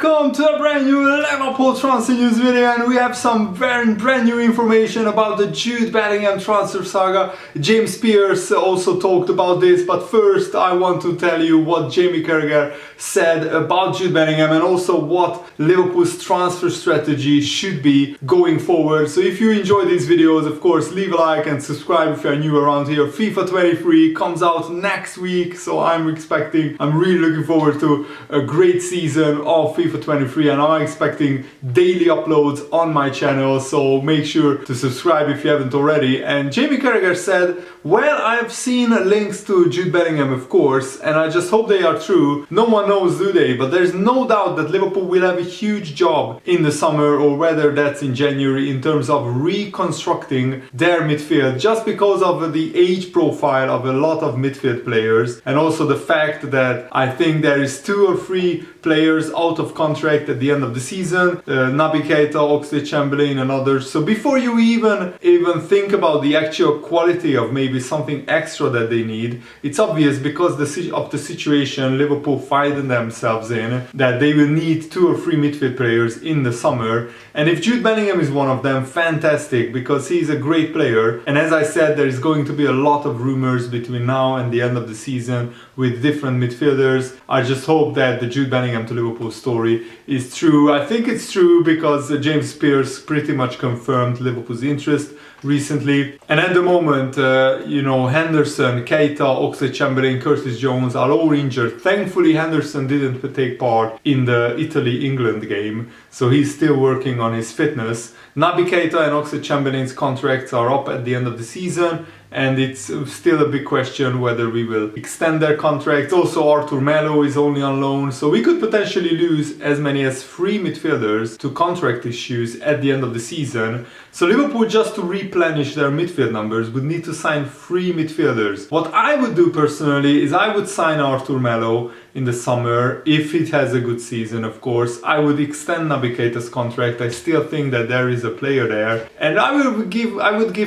Welcome to a brand new Liverpool Transfer news video, and we have some brand new information about the Jude Bellingham transfer saga. James Pearce also talked about this, but first I want to tell you what Jamie Carragher said about Jude Bellingham and also what Liverpool's transfer strategy should be going forward. So if you enjoy these videos, of course, leave a like and subscribe if you're new around here. FIFA 23 comes out next week, so I'm really looking forward to a great season of FIFA 23, and I'm expecting daily uploads on my channel, so make sure to subscribe if you haven't already. And Jamie Carragher said, well, I've seen links to Jude Bellingham, of course, and I just hope they are true. No one knows, do they? But there's no doubt that Liverpool will have a huge job in the summer, or whether that's in January, in terms of reconstructing their midfield, just because of the age profile of a lot of midfield players, and also the fact that I think there is 2 or 3 players out of contract at the end of the season, Naby Keita, Oxlade-Chamberlain and others. So before you even think about the actual quality of maybe something extra that they need, it's obvious, because of the situation Liverpool find themselves in, that they will need 2 or 3 midfield players in the summer. And if Jude Bellingham is one of them, fantastic, because he's a great player. And as I said, there is going to be a lot of rumors between now and the end of the season with different midfielders. I just hope that the Jude Bellingham to Liverpool story is true. I think it's true because James Pearce pretty much confirmed Liverpool's interest recently. And at the moment, Henderson, Keita, Oxlade-Chamberlain, Curtis Jones are all injured. Thankfully, Henderson didn't take part in the Italy-England game, so he's still working on his fitness. Naby Keita and Oxlade-Chamberlain's contracts are up at the end of the season, and it's still a big question whether we will extend their contracts. Also, Arthur Melo is only on loan, so we could potentially lose as many as 3 midfielders to contract issues at the end of the season. So Liverpool, just to replenish their midfield numbers, would need to sign 3 midfielders. What I would do personally is I would sign Arthur Melo in the summer, if it has a good season, of course. I would extend Naby Keita's contract. I still think that there is a player there, and I would give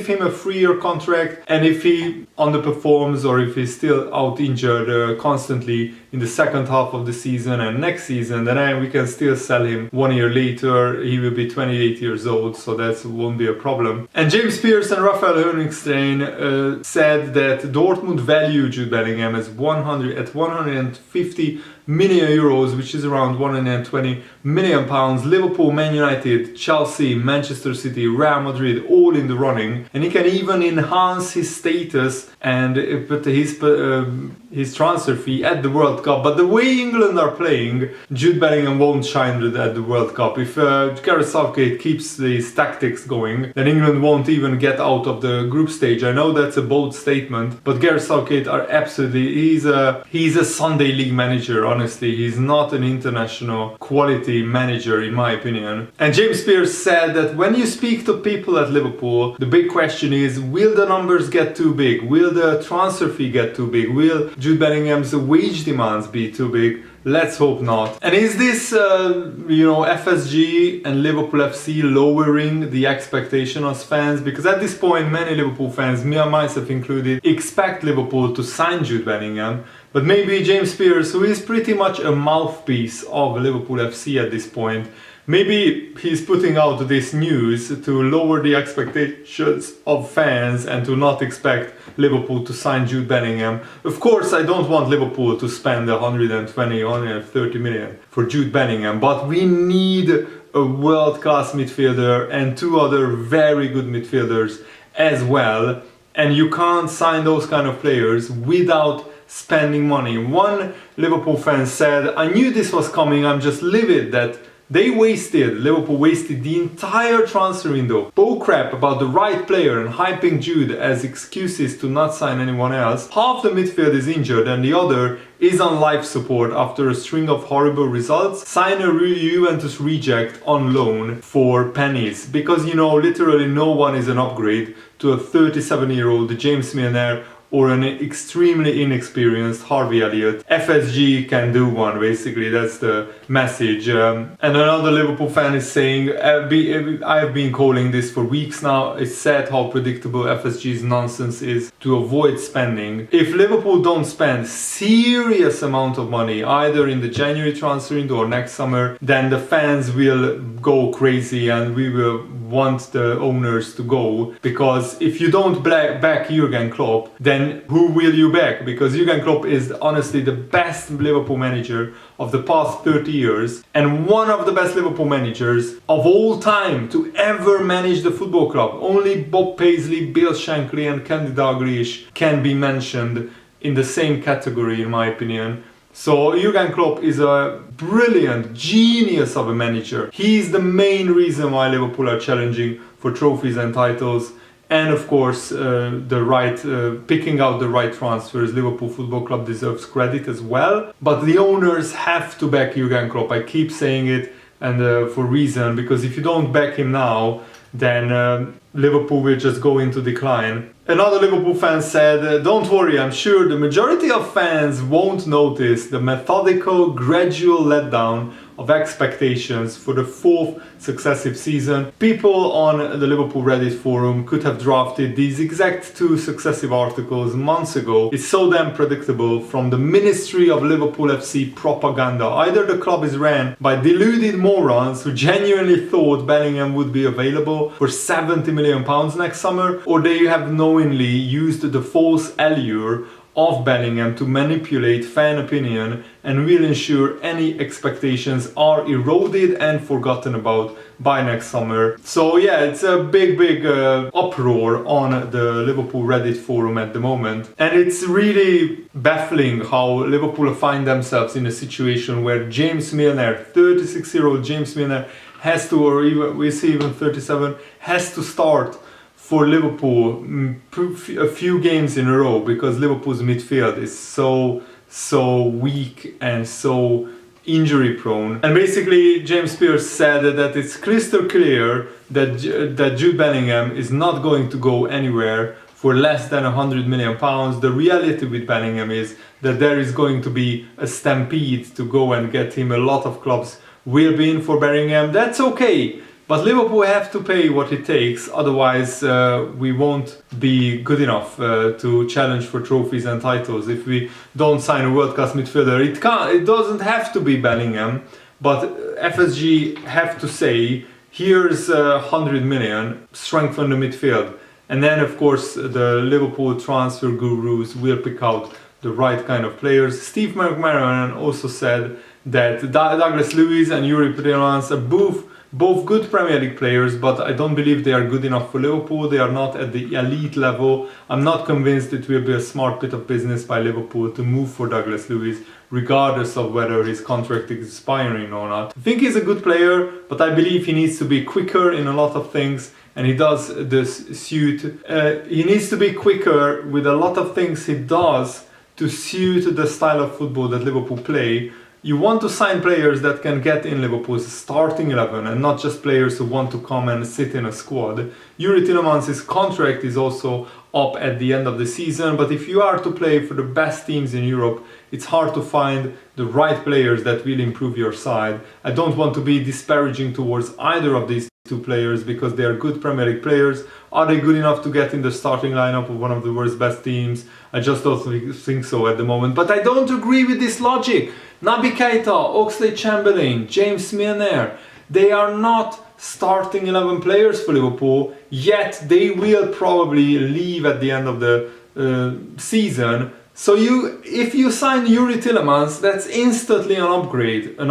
him a 3-year contract. And if he underperforms, or if he's still out injured constantly in the second half of the season and next season, then we can still sell him 1 year later. He will be 28 years old, so that won't be a problem. And James Pearce and Raphael Honigstein said that Dortmund value Jude Bellingham as 150 million euros, which is around 120 million pounds. Liverpool, Man United, Chelsea, Manchester City, Real Madrid, all in the running, and he can even enhance his status and put his transfer fee at the World Cup. But the way England are playing, Jude Bellingham won't shine at the World Cup. If Gareth Southgate keeps these tactics going, then England won't even get out of the group stage. I know that's a bold statement, but Gareth Southgate are absolutely, he's a Sunday League manager. Honestly, he's not an international quality manager, in my opinion. And James Pearce said that when you speak to people at Liverpool, the big question is, will the numbers get too big? Will the transfer fee get too big? Will Jude Bellingham's wage demands be too big? Let's hope not. And is this, FSG and Liverpool FC lowering the expectation of fans? Because at this point, many Liverpool fans, me and myself included, expect Liverpool to sign Jude Bellingham. But maybe James Pearce, who is pretty much a mouthpiece of Liverpool FC at this point, maybe he's putting out this news to lower the expectations of fans and to not expect Liverpool to sign Jude Bellingham. Of course, I don't want Liverpool to spend 120, 130 million for Jude Bellingham, but we need a world-class midfielder and 2 other very good midfielders as well. And you can't sign those kind of players without spending money. One Liverpool fan said, I knew this was coming, I'm just livid that Liverpool wasted the entire transfer window. Bullcrap about the right player and hyping Jude as excuses to not sign anyone else. Half the midfield is injured and the other is on life support after a string of horrible results. Sign a Juventus reject on loan for pennies. Because, literally no one is an upgrade to a 37-year-old James Milner or an extremely inexperienced Harvey Elliott. FSG can do one, basically, that's the message. And another Liverpool fan is saying, I've been calling this for weeks now, it's sad how predictable FSG's nonsense is to avoid spending. If Liverpool don't spend serious amount of money, either in the January transfer window or next summer, then the fans will go crazy and we will want the owners to go, because if you don't back Jurgen Klopp, then who will you back? Because Jurgen Klopp is honestly the best Liverpool manager of the past 30 years and one of the best Liverpool managers of all time to ever manage the football club. Only Bob Paisley, Bill Shankly and Candy Dalglish can be mentioned in the same category, in my opinion. So Jurgen Klopp is a brilliant genius of a manager. He is the main reason why Liverpool are challenging for trophies and titles, and of course picking out the right transfers. Liverpool Football Club deserves credit as well, but the owners have to back Jurgen Klopp. I keep saying it, and for reason, because if you don't back him now, then Liverpool will just go into decline. Another Liverpool fan said, don't worry, I'm sure the majority of fans won't notice the methodical, gradual letdown of expectations for the fourth successive season. People on the Liverpool Reddit forum could have drafted these exact 2 successive articles months ago. It's so damn predictable from the Ministry of Liverpool FC propaganda. Either the club is ran by deluded morons who genuinely thought Bellingham would be available for £70 million next summer, or they have knowingly used the false allure of Bellingham to manipulate fan opinion and will ensure any expectations are eroded and forgotten about by next summer. So yeah, it's a big uproar on the Liverpool Reddit forum at the moment, and it's really baffling how Liverpool find themselves in a situation where James Milner, 36-year-old James Milner, has to, or even we see even 37, has to start for Liverpool a few games in a row, because Liverpool's midfield is so weak and so injury prone. And basically James Spears said that it's crystal clear that Jude Bellingham is not going to go anywhere for less than £100 million. The reality with Bellingham is that there is going to be a stampede to go and get him. A lot of clubs will be in for Bellingham. That's okay. But Liverpool have to pay what it takes, otherwise we won't be good enough to challenge for trophies and titles. If we don't sign a world-class midfielder, it doesn't have to be Bellingham, but FSG have to say, here's 100 million, strengthen the midfield. And then of course the Liverpool transfer gurus will pick out the right kind of players. Steve McManaman also said that Douglas Luiz and Yuri Tielemans are both good Premier League players, but I don't believe they are good enough for Liverpool. They are not at the elite level. I'm not convinced it will be a smart bit of business by Liverpool to move for Douglas Luiz, regardless of whether his contract is expiring or not. I think he's a good player, but I believe he needs to be quicker in a lot of things, and he does this suit. He needs to be quicker with a lot of things he does to suit the style of football that Liverpool play. You want to sign players that can get in Liverpool's starting 11 and not just players who want to come and sit in a squad. Yuri Tielemans' contract is also up at the end of the season, but if you are to play for the best teams in Europe, it's hard to find the right players that will improve your side. I don't want to be disparaging towards either of these two players because they are good Premier League players. Are they good enough to get in the starting lineup of one of the world's best teams? I just don't think so at the moment. But I don't agree with this logic. Naby Keita, Oxlade-Chamberlain, James Milner, they are not starting 11 players for Liverpool, yet they will probably leave at the end of the season. So if you sign Yuri Tielemans, that's instantly an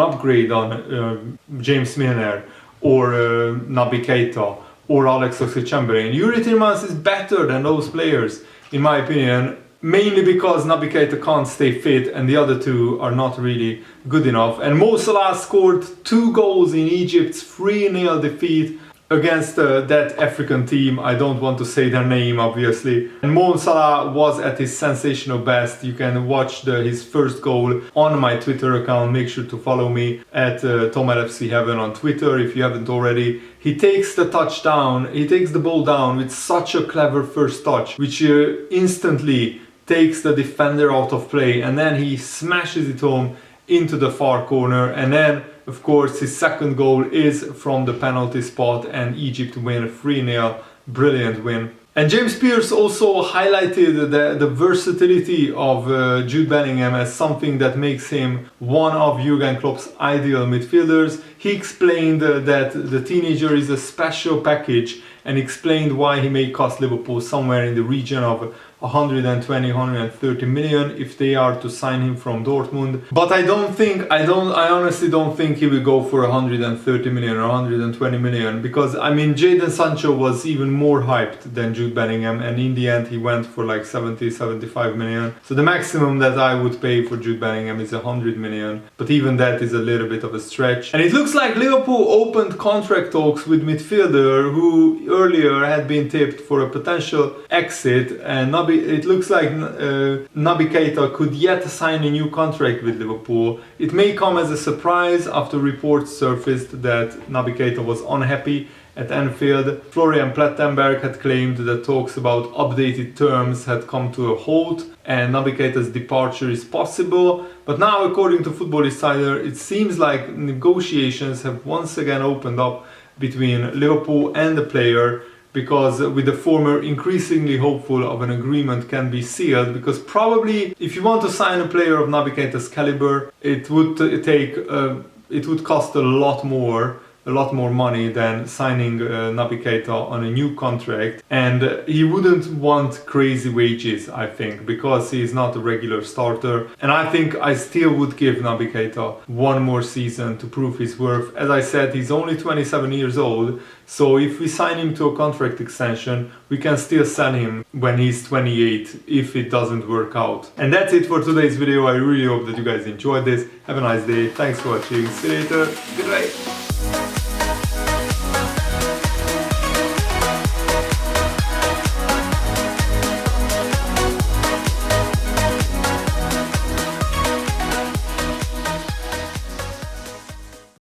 upgrade on James Milner or Naby Keita or Alex Oxlade-Chamberlain. Yuri Tielemans is better than those players, in my opinion, mainly because Naby Keita can't stay fit and the other two are not really good enough. And Mo Salah scored 2 goals in Egypt's 3-0 defeat against that African team. I don't want to say their name, obviously. And Mo Salah was at his sensational best. You can watch his first goal on my Twitter account. Make sure to follow me at TomLFC7 on Twitter if you haven't already. He takes the touchdown, he takes the ball down with such a clever first touch, which instantly takes the defender out of play, and then he smashes it home into the far corner. And then of course his second goal is from the penalty spot, and Egypt win 3-0. Brilliant win. And James Pearce also highlighted the versatility of Jude Bellingham as something that makes him one of Jurgen Klopp's ideal midfielders. He explained that the teenager is a special package, and explained why he may cost Liverpool somewhere in the region of 120-130 million if they are to sign him from Dortmund. But I honestly don't think he will go for 130 million or 120 million, because I mean Jadon Sancho was even more hyped than Jude Bellingham, and in the end he went for like 70-75 million. So the maximum that I would pay for Jude Bellingham is 100 million, but even that is a little bit of a stretch. And it looks like Liverpool opened contract talks with midfielder who earlier had been tipped for a potential exit, and it looks like Naby Keita could yet sign a new contract with Liverpool. It may come as a surprise after reports surfaced that Naby Keita was unhappy at Anfield. Florian Plettenberg had claimed that talks about updated terms had come to a halt and Naby Keita's departure is possible. But now, according to Football Insider, it seems like negotiations have once again opened up between Liverpool and the player, because with the former increasingly hopeful of an agreement can be sealed, because probably if you want to sign a player of Naby Keita's caliber, it would cost a lot more money than signing Naby Keita on a new contract, and he wouldn't want crazy wages, I think, because he is not a regular starter. And I think I still would give Naby Keita one more season to prove his worth. As I said, he's only 27 years old, so if we sign him to a contract extension, we can still sell him when he's 28 if it doesn't work out. And that's it for today's video. I really hope that you guys enjoyed this. Have a nice day. Thanks for watching. See you later. Goodbye.